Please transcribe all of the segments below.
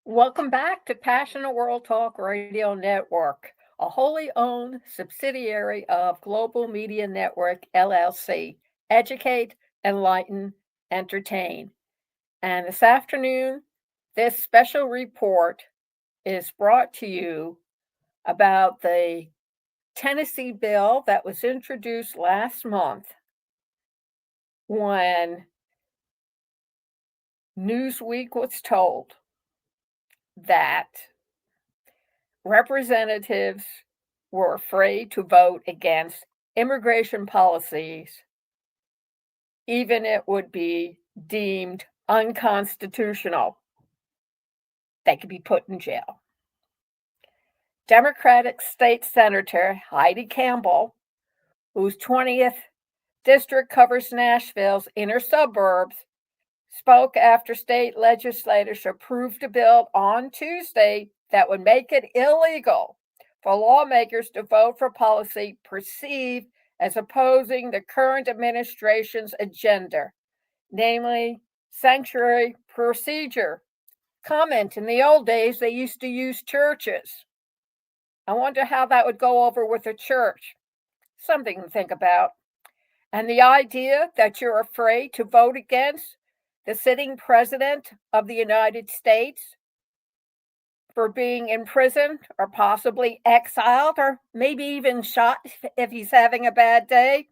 Welcome back to Passionate World Talk Radio Network, a wholly owned subsidiary of Global Media Network LLC. Educate, enlighten, entertain. And this afternoon, this special report is brought to you about the Tennessee bill that was introduced last month when Newsweek was told that representatives were afraid to vote against immigration policies, even it would be deemed unconstitutional. They could be put in jail. Democratic State Senator Heidi Campbell, whose 20th district covers Nashville's inner suburbs, spoke after state legislators approved a bill on Tuesday that would make it illegal for lawmakers to vote for policy perceived as opposing the current administration's agenda, namely sanctuary procedure. Comment: in the old days, they used to use churches. I wonder how that would go over with a church. Something to think about. And the idea that you're afraid to vote against the sitting president of the United States for being imprisoned or possibly exiled or maybe even shot if he's having a bad day,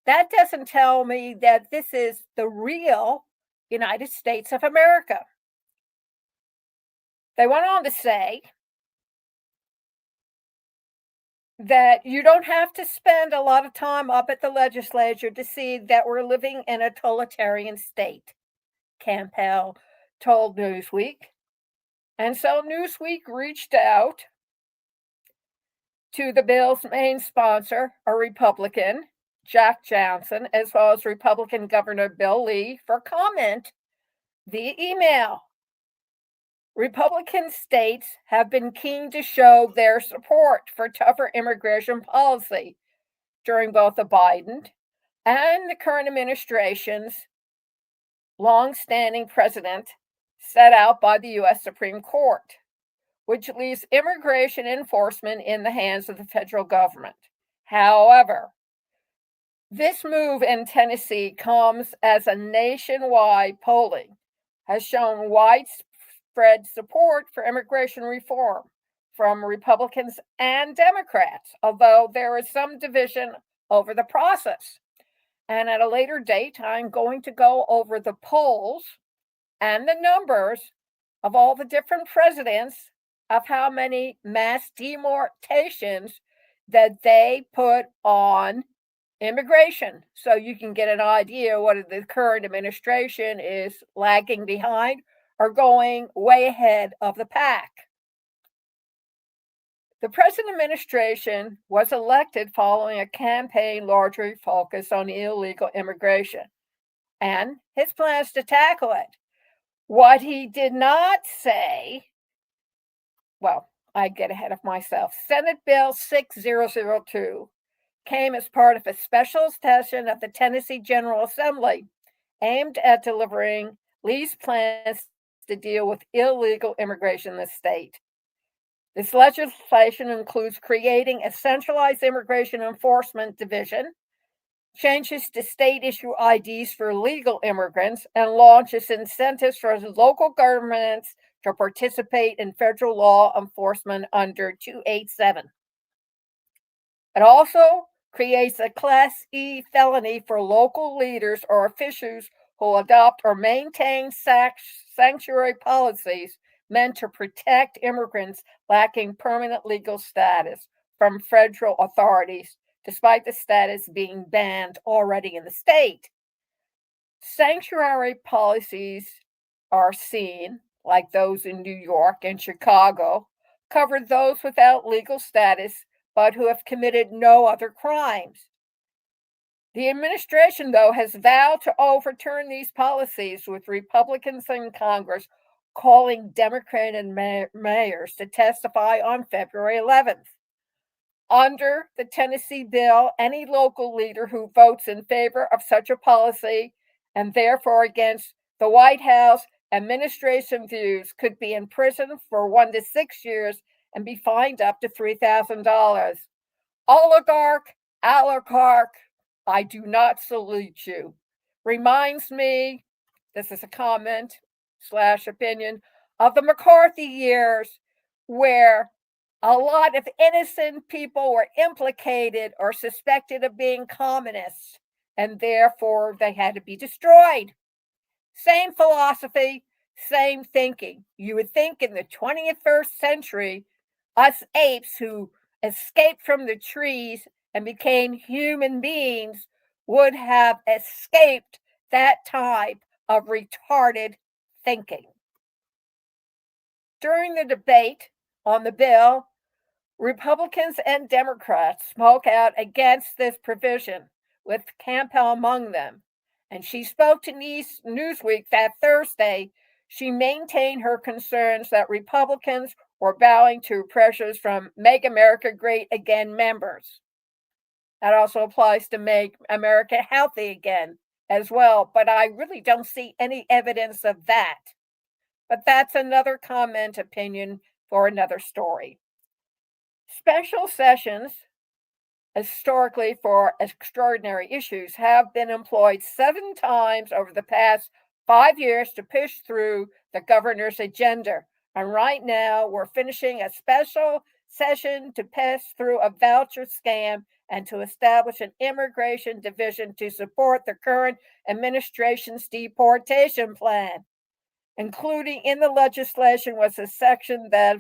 that doesn't tell me that this is the real United States of America. They went on to say that you don't have to spend a lot of time up at the legislature to see that we're living in a totalitarian state, Campbell told Newsweek. And so Newsweek reached out to the bill's main sponsor, a Republican, Jack Johnson, as well as Republican Governor Bill Lee, for comment via email. Republican states have been keen to show their support for tougher immigration policy during both the Biden and the current administration's long-standing precedent set out by the U.S. Supreme Court, which leaves immigration enforcement in the hands of the federal government. However, this move in Tennessee comes as a nationwide polling has shown widespread support for immigration reform from Republicans and Democrats, although there is some division over the process. And at a later date, I'm going to go over the polls and the numbers of all the different presidents of how many mass deportations that they put on immigration, so you can get an idea whether the current administration is lagging behind or going way ahead of the pack. The present administration was elected following a campaign largely focused on illegal immigration and his plans to tackle it. What he did not say, well, I get ahead of myself. Senate Bill 6002 came as part of a special session of the Tennessee General Assembly aimed at delivering Lee's plans to deal with illegal immigration in the state. This legislation includes creating a centralized immigration enforcement division, changes to state issue IDs for legal immigrants, and launches incentives for local governments to participate in federal law enforcement under 287. It also creates a Class E felony for local leaders or officials who adopt or maintain sanctuary policies meant to protect immigrants lacking permanent legal status from federal authorities, despite the status being banned already in the state. Sanctuary policies are seen, like those in New York and Chicago, cover those without legal status but who have committed no other crimes. The administration, though, has vowed to overturn these policies, with Republicans in Congress calling Democratic mayors to testify on February 11th. Under the Tennessee bill, any local leader who votes in favor of such a policy and therefore against the White House administration views could be in prison for 1 to 6 years and be fined up to $3,000. Oligarch, oligarch, I do not salute you. Reminds me, this is a comment slash opinion, of the McCarthy years where a lot of innocent people were implicated or suspected of being communists, and therefore they had to be destroyed. Same philosophy, same thinking. You would think in the 21st century, us apes who escaped from the trees and became human beings would have escaped that type of retarded thinking. During the debate on the bill, Republicans and Democrats spoke out against this provision, with Campbell among them. And she spoke to Newsweek that Thursday. She maintained her concerns that Republicans were bowing to pressures from Make America Great Again members. That also applies to Make America Healthy Again as well, but I really don't see any evidence of that. But that's another comment opinion for another story. Special sessions, historically for extraordinary issues, have been employed 7 times over the past 5 years to push through the governor's agenda. And right now, we're finishing a special session to pass through a voucher scam and to establish an immigration division to support the current administration's deportation plan. Including in the legislation was a section that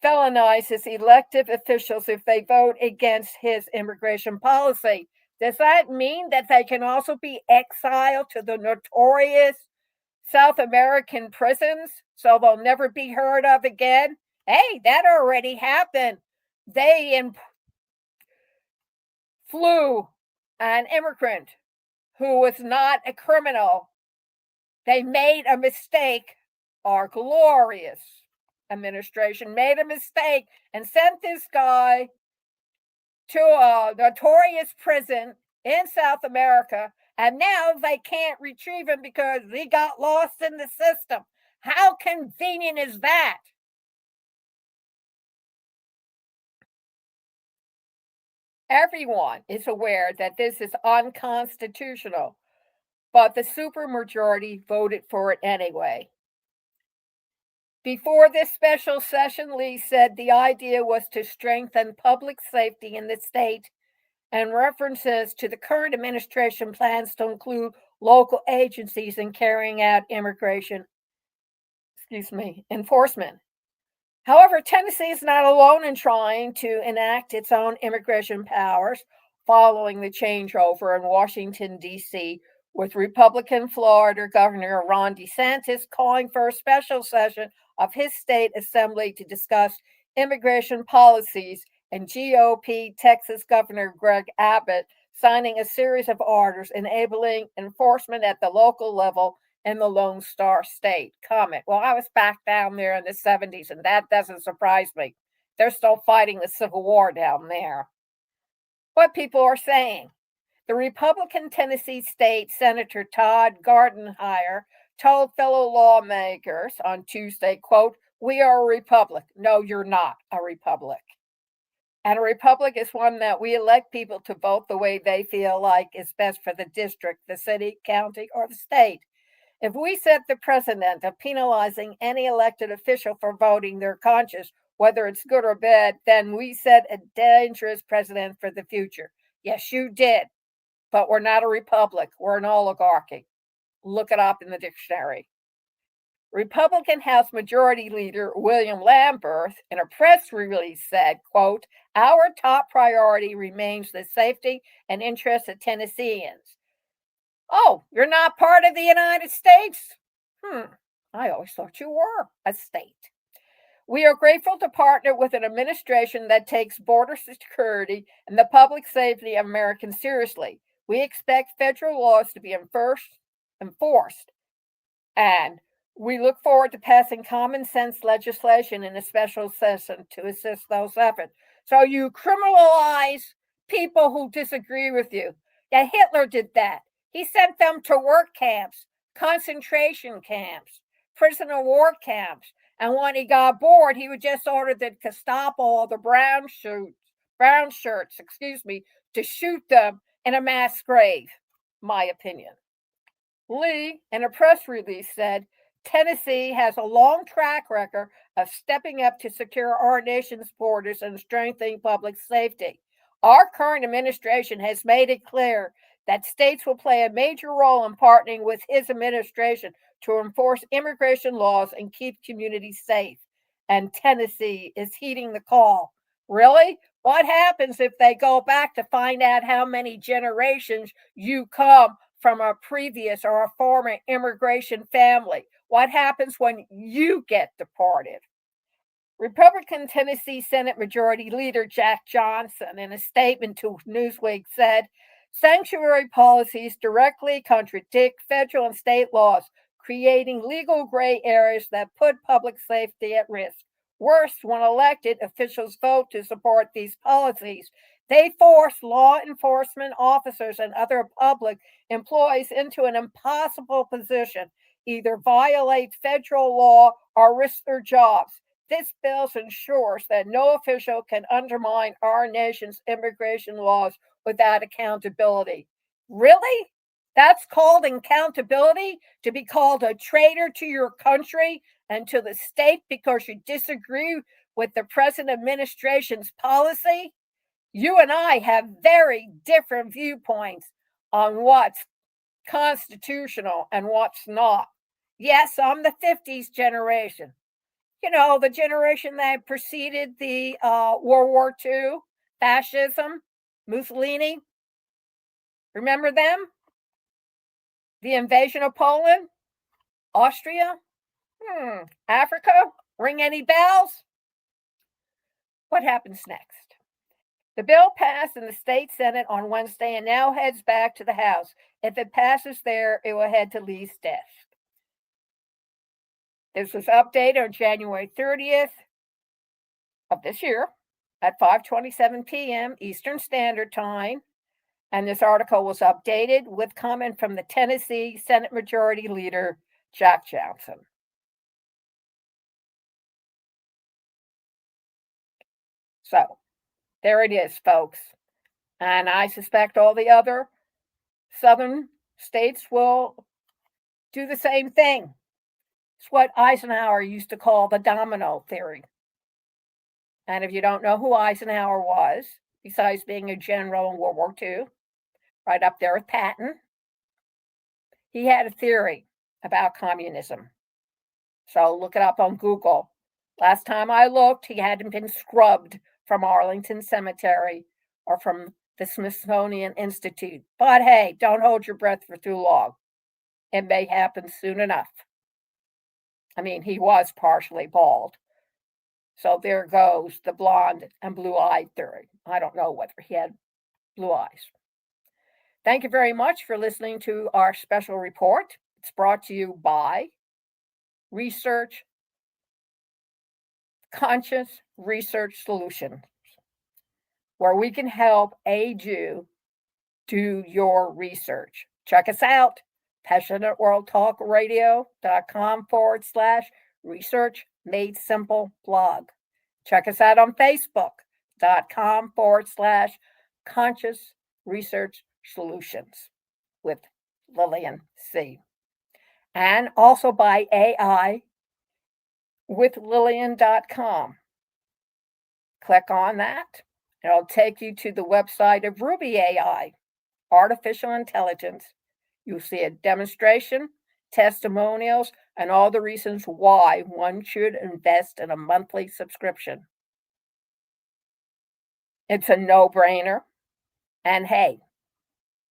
felonizes elected officials if they vote against his immigration policy. Does that mean that they can also be exiled to the notorious South American prisons so they'll never be heard of again? Hey, that already happened. They flew an immigrant who was not a criminal. They made a mistake. Our glorious administration made a mistake and sent this guy to a notorious prison in South America, and now they can't retrieve him because he got lost in the system. How convenient is that? Everyone is aware that this is unconstitutional, but the supermajority voted for it anyway. Before this special session, Lee said the idea was to strengthen public safety in the state, and references to the current administration plans to include local agencies in carrying out immigration enforcement. However, Tennessee is not alone in trying to enact its own immigration powers following the changeover in Washington, D.C., with Republican Florida Governor Ron DeSantis calling for a special session of his state assembly to discuss immigration policies, and GOP Texas Governor Greg Abbott signing a series of orders enabling enforcement at the local level in the Lone Star State. Comment. Well, I was back down there in the 70s, and that doesn't surprise me. They're still fighting the Civil War down there. What people are saying. The Republican Tennessee State Senator Todd Gardenhire told fellow lawmakers on Tuesday, quote, "We are a republic." No, you're not a republic. And a republic is one that we elect people to vote the way they feel like is best for the district, the city, county, or the state. If we set the precedent of penalizing any elected official for voting their conscience, whether it's good or bad, then we set a dangerous precedent for the future. Yes, you did. But we're not a republic. We're an oligarchy. Look it up in the dictionary. Republican House Majority Leader William Lamberth, in a press release, said, quote, "Our top priority remains the safety and interests of Tennesseans." Oh, you're not part of the United States? I always thought you were a state. "We are grateful to partner with an administration that takes border security and the public safety of Americans seriously. We expect federal laws to be enforced, and we look forward to passing common sense legislation in a special session to assist those efforts." So you criminalize people who disagree with you. Yeah, Hitler did that. He sent them to work camps, concentration camps. prisoner of war camps. And when he got bored, he would just order the Gestapo or the brown shirts, to shoot them in a mass grave. My opinion. Lee, in a press release, said Tennessee has a long track record of stepping up to secure our nation's borders and strengthening public safety. Our current administration has made it clear that states will play a major role in partnering with his administration to enforce immigration laws and keep communities safe. And Tennessee is heeding the call. Really? What happens if they go back to find out how many generations you come from a previous or a former immigration family? What happens when you get deported? Republican Tennessee Senate Majority Leader Jack Johnson, in a statement to Newsweek, said sanctuary policies directly contradict federal and state laws, creating legal gray areas that put public safety at risk. Worse, when elected officials vote to support these policies, they force law enforcement officers and other public employees into an impossible position: either violate federal law or risk their jobs. This bill ensures that no official can undermine our nation's immigration laws without accountability. Really? That's called accountability? To be called a traitor to your country and to the state because you disagree with the present administration's policy? You and I have very different viewpoints on what's constitutional and what's not. Yes, I'm the 50s generation. You know, the generation that preceded the World War II, fascism, Mussolini. Remember them? The invasion of Poland, Austria, Africa. Ring any bells? What happens next? The bill passed in the state Senate on Wednesday and now heads back to the House. If it passes there, it will head to Lee's desk. This was updated on January 30th of this year at 5:27 p.m. Eastern Standard Time. And this article was updated with comment from the Tennessee Senate Majority Leader, Jack Johnson. So, there it is, folks. And I suspect all the other southern states will do the same thing. It's what Eisenhower used to call the domino theory. And if you don't know who Eisenhower was, besides being a general in World War II, right up there with Patton, he had a theory about communism. So look it up on Google. Last time I looked, he hadn't been scrubbed from Arlington Cemetery or from the Smithsonian Institute. But hey, don't hold your breath for too long. It may happen soon enough. I mean, he was partially bald. So there goes the blonde and blue-eyed theory. I don't know whether he had blue eyes. Thank you very much for listening to our special report. It's brought to you by Research Conscious Research Solutions, where we can help aid you do your research. Check us out, passionateworldtalkradio.com/research made simple blog. Check us out on Facebook.com/conscious research solutions with Lillian C. And also by AI with Lillian.com. Click on that. It'll take you to the website of Ruby AI, Artificial Intelligence. You'll see a demonstration, testimonials, and all the reasons why one should invest in a monthly subscription. It's a no-brainer. And hey,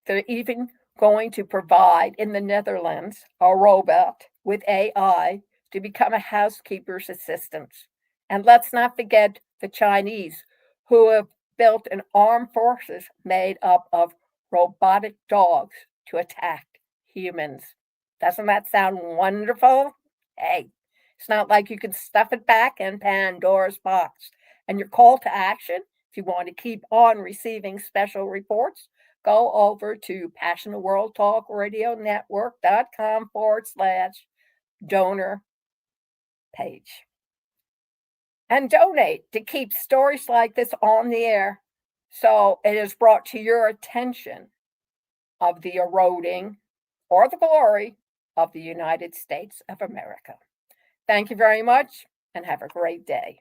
they're even going to provide in the Netherlands a robot with AI to become a housekeeper's assistant. And let's not forget the Chinese, who have built an armed forces made up of robotic dogs to attack humans. Doesn't that sound wonderful? Hey, it's not like you can stuff it back in Pandora's box. And your call to action, if you want to keep on receiving special reports, go over to PassionateWorldTalkRadioNetwork.com/donor page. And donate to keep stories like this on the air so it is brought to your attention of the eroding or the glory of the United States of America. Thank you very much and have a great day.